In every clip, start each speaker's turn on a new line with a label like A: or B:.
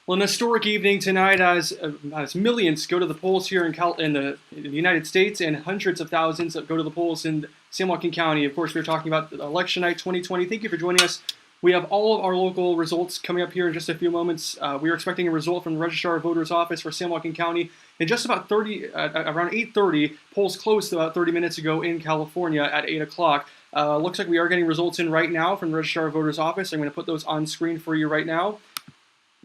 A: Well, an historic evening tonight as millions go to the polls here in the United States and hundreds of thousands that go to the polls in San Joaquin County. Of course, we're talking about election night 2020. Thank you for joining us. We have all of our local results coming up here in just a few moments. We are expecting a result from the Registrar of Voters Office for San Joaquin County in just about around 8:30. Polls closed about 30 minutes ago in California at 8 o'clock. Looks like we are getting results in right now from the Registrar of Voters Office. I'm going to put those on screen for you right now.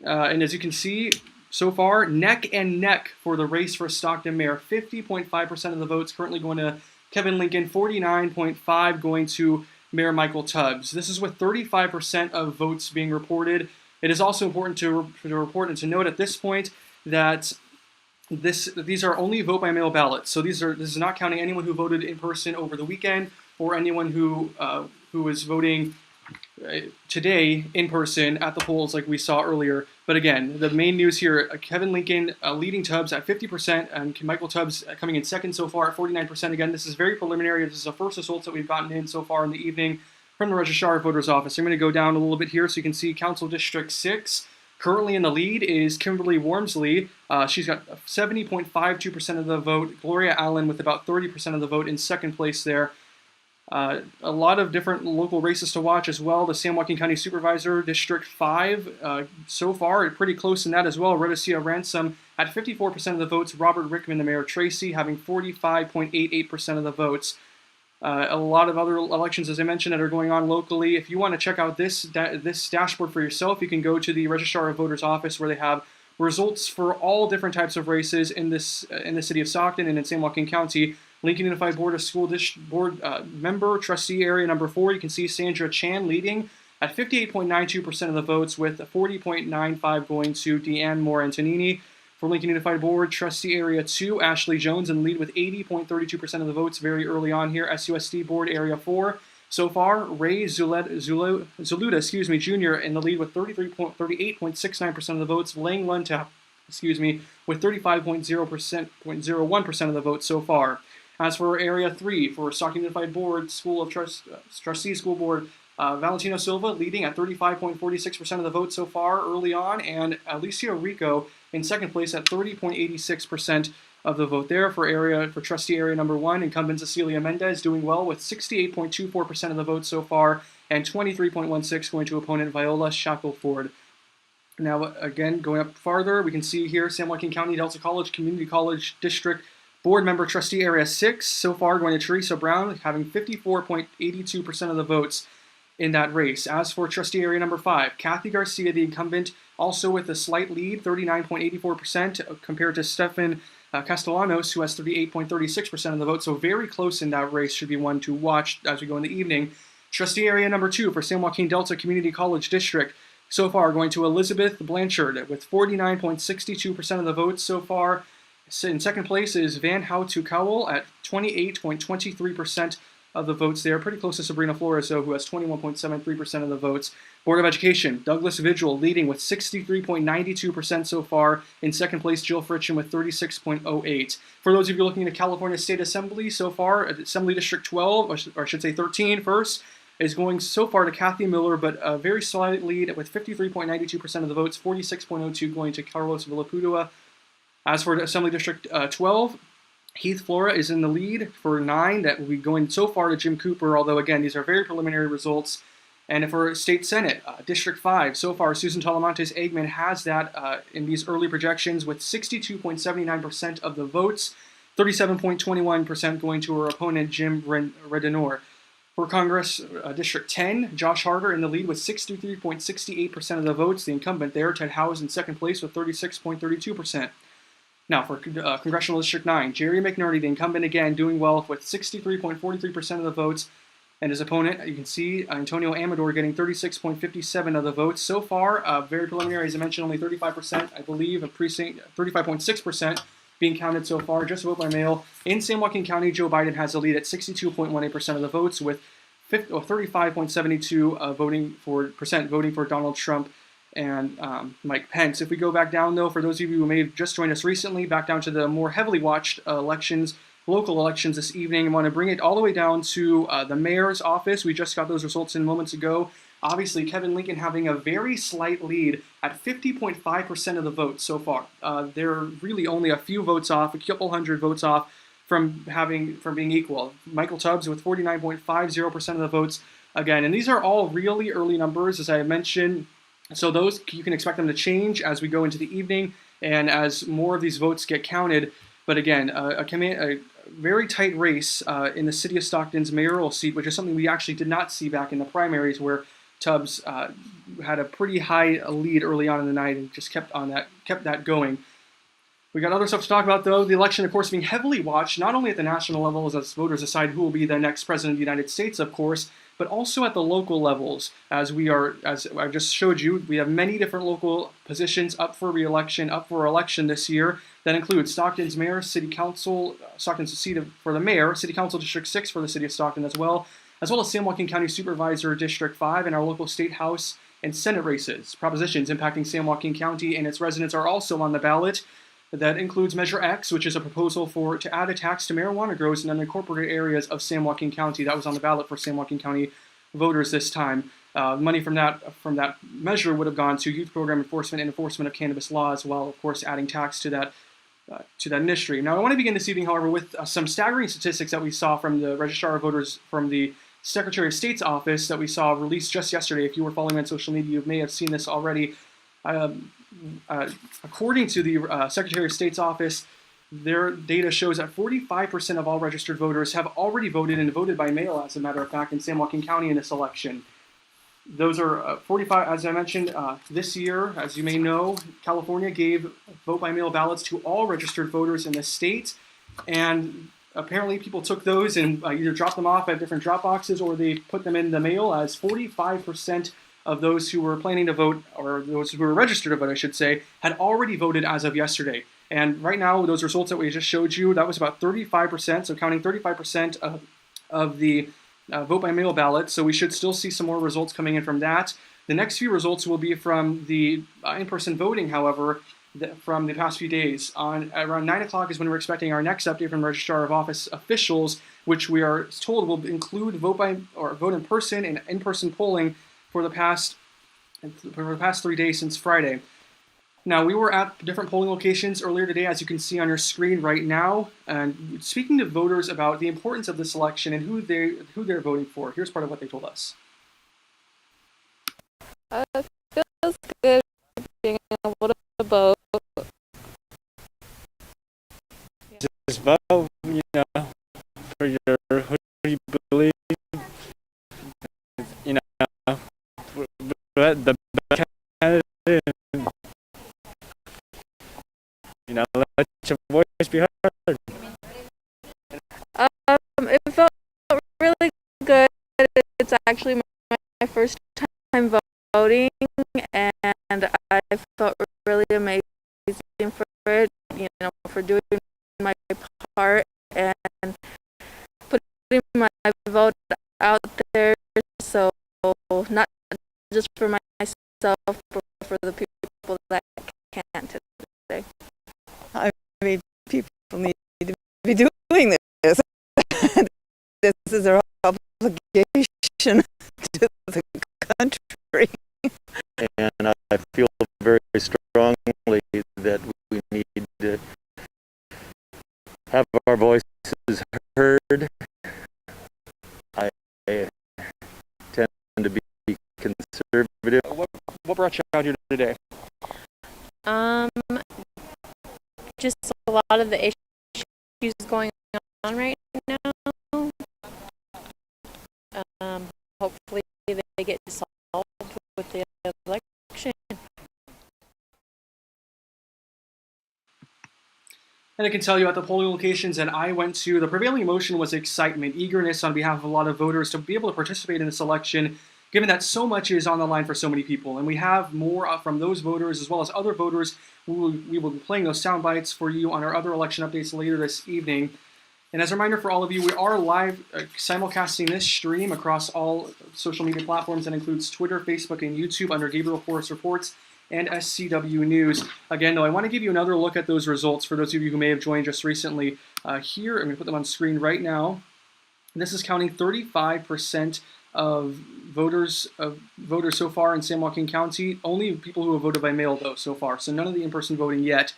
A: And as you can see, so far, neck and neck for the race for Stockton Mayor. 50.5% of the votes currently going to Kevin Lincoln, 49.5% going to Mayor Michael Tubbs. This is with 35% of votes being reported. It is also important to report and to note at this point that these are only vote-by-mail ballots. So this is not counting anyone who voted in person over the weekend or anyone who is voting today in person at the polls like we saw earlier. But again, the main news here, Kevin Lincoln leading Tubbs at 50% and Michael Tubbs coming in second so far at 49%. Again, this is very preliminary. This is the first results that we've gotten in so far in the evening from the Registrar of Voters Office. I'm going to go down a little bit here so you can see Council District 6. Currently in the lead is Kimberly Wormsley. She's got 70.52% of the vote. Gloria Allen with about 30% of the vote in second place there. A lot of different local races to watch as well. The San Joaquin County Supervisor, District 5, so far pretty close in that as well. Rhodesia Ransom at 54% of the votes. Robert Rickman, the Mayor Tracy, having 45.88% of the votes. A lot of other elections, as I mentioned, that are going on locally. If you want to check out this dashboard for yourself, you can go to the Registrar of Voters Office where they have results for all different types of races in the city of Stockton and in San Joaquin County. Lincoln Unified Board of School Board member, trustee area number 4, you can see Sandra Chan leading at 58.92% of the votes with 40.95% going to Deanne Moore Antonini. For Lincoln Unified Board, trustee area 2, Ashley Jones in the lead with 80.32% of the votes very early on here. SUSD Board area 4, so far, Ray Zuluda, Jr. in the lead with 38.69% of the votes. Lang Luntap, with 35.01% of the votes so far. As for Area 3, for Stockton Unified Board, School of Trustees School Board, Valentino Silva leading at 35.46% of the vote so far early on, and Alicia Rico in second place at 30.86% of the vote there. For Trustee Area number 1, incumbent Cecilia Mendez doing well with 68.24% of the vote so far, and 23.16% going to opponent Viola Shackelford. Now, again, going up farther, we can see here San Joaquin County Delta College Community College District Board Member Trustee Area 6, so far going to Teresa Brown, having 54.82% of the votes in that race. As for Trustee Area number 5, Kathy Garcia, the incumbent, also with a slight lead, 39.84% compared to Stefan Castellanos, who has 38.36% of the vote, so very close in that race, should be one to watch as we go in the evening. Trustee Area number 2 for San Joaquin Delta Community College District, so far going to Elizabeth Blanchard with 49.62% of the votes so far. In second place is Van Houtu Cowell at 28.23% of the votes there. Pretty close to Sabrina Flores, though, who has 21.73% of the votes. Board of Education, Douglas Vigil leading with 63.92% so far. In second place, Jill Fritchen with 36.08%. For those of you looking at California State Assembly, so far, Assembly District 12, or I should say 13 first, is going so far to Kathy Miller, but a very slight lead with 53.92% of the votes, 46.02% going to Carlos Villapudua. As for Assembly District 12, Heath Flora is in the lead for 9. That will be going so far to Jim Cooper, although again, these are very preliminary results. And for State Senate, District 5, so far, Susan Talamantes Eggman has that in these early projections with 62.79% of the votes, 37.21% going to her opponent, Jim Redenor. For Congress, District 10, Josh Harder in the lead with 63.68% of the votes. The incumbent there, Ted Howes, in second place with 36.32%. Now, for Congressional District 9, Jerry McNerney, the incumbent again, doing well with 63.43% of the votes. And his opponent, you can see Antonio Amador getting 36.57% of the votes. So far, very preliminary, as I mentioned, only 35%, I believe, of precinct, 35.6% being counted so far, just vote by mail. In San Joaquin County, Joe Biden has a lead at 62.18% of the votes, with 35.72% voting for Donald Trump and Mike Pence. If we go back down, though, for those of you who may have just joined us recently, back down to the more heavily watched elections, local elections this evening, I want to bring it all the way down to the mayor's office. We just got those results in moments ago. Obviously, Kevin Lincoln having a very slight lead at 50.5% of the votes so far. They're really only a few votes off, a couple hundred votes off from being equal. Michael Tubbs with 49.50% of the votes again, and these are all really early numbers, as I mentioned. So those, you can expect them to change as we go into the evening and as more of these votes get counted. But again, a very tight race in the city of Stockton's mayoral seat, which is something we actually did not see back in the primaries, where Tubbs had a pretty high lead early on in the night and just kept that going. We got other stuff to talk about, though. The election, of course, being heavily watched, not only at the national level as voters decide who will be the next president of the United States, of course, but also at the local levels. As I just showed you, we have many different local positions up for re-election, up for election this year. That includes Stockton's mayor, city council, Stockton's seat for the mayor, city council District 6 for the city of Stockton as well as San Joaquin County Supervisor District 5, and our local state house and senate races. Propositions impacting San Joaquin County and its residents are also on the ballot. That includes Measure X, which is a proposal to add a tax to marijuana grows in unincorporated areas of San Joaquin County. That was on the ballot for San Joaquin County voters this time. Money from that measure would have gone to youth program enforcement and enforcement of cannabis laws, while of course adding tax to that industry. Now, I want to begin this evening, however, with some staggering statistics that we saw from the Registrar of Voters from the Secretary of State's office that we saw released just yesterday. If you were following me on social media, you may have seen this already. According to the Secretary of State's office, their data shows that 45% of all registered voters have already voted and voted by mail, as a matter of fact, in San Joaquin County in this election. Those are 45, as I mentioned, this year, as you may know, California gave vote-by-mail ballots to all registered voters in the state, and apparently people took those and either dropped them off at different drop boxes or they put them in the mail, as 45% of those who were planning to vote, or those who were registered to vote, I should say, had already voted as of yesterday. And right now, those results that we just showed you, that was about 35%, so counting 35% of the vote-by-mail ballot, so we should still see some more results coming in from that. The next few results will be from the in-person voting, however, from the past few days. Around 9 o'clock is when we're expecting our next update from the Registrar of Office officials, which we are told will include vote in person and in-person polling for the past 3 days since Friday. Now, we were at different polling locations earlier today, as you can see on your screen right now, and speaking to voters about the importance of this election and who they're voting for. Here's part of what they told us.
B: It feels good being able to vote.
C: Just vote, for who you believe, the best candidate. Let your voice be heard.
B: It felt really good. It's actually my first time voting, and I felt really amazing for it, for doing my part and putting my vote out there. So not just for myself, but for the people that can't today.
D: I mean, people need to be doing this. This is their obligation to the country.
C: And I feel very strongly that we need to have our voices heard. I tend to be conservative.
A: What brought you out here today?
B: Just a lot of the issues going on right now. Hopefully they get solved with the election.
A: And I can tell you at the polling locations that I went to, the prevailing emotion was excitement, eagerness on behalf of a lot of voters to be able to participate in this election, given that so much is on the line for so many people. And we have more from those voters as well as other voters. We will be playing those sound bites for you on our other election updates later this evening. And as a reminder for all of you, we are live simulcasting this stream across all social media platforms. That includes Twitter, Facebook, and YouTube under Gabriel Porras Reports and SCW News. Again, though, I want to give you another look at those results for those of you who may have joined just recently. Here, I'm going to put them on screen right now. This is counting 35% of voters so far in San Joaquin County. Only people who have voted by mail, though, so far. So none of the in-person voting yet.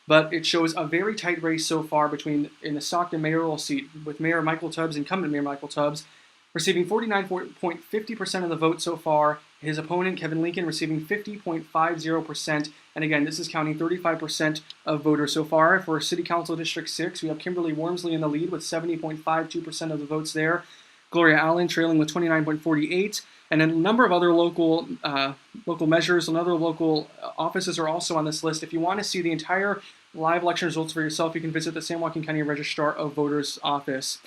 A: But it shows a very tight race so far in the Stockton mayoral seat, with Mayor Michael Tubbs, incumbent Mayor Michael Tubbs, receiving 49.50% of the vote so far. His opponent, Kevin Lincoln, receiving 50.50%. And again, this is counting 35% of voters so far. For City Council District 6, we have Kimberly Wormsley in the lead with 70.52% of the votes there. Gloria Allen trailing with 29.48%. And a number of other local measures and other local offices are also on this list. If you want to see the entire live election results for yourself, you can visit the San Joaquin County Registrar of Voters office.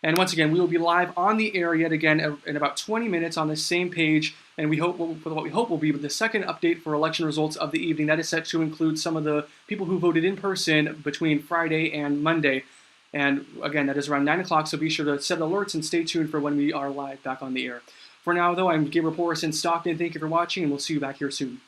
A: And once again, we will be live on the air yet again in about 20 minutes on this same page, and we hope what we hope will be the second update for election results of the evening. That is set to include some of the people who voted in person between Friday and Monday. And again, that is around 9 o'clock, so be sure to set alerts and stay tuned for when we are live back on the air. For now, though, I'm Gabriel Porras in Stockton. Thank you for watching, and we'll see you back here soon.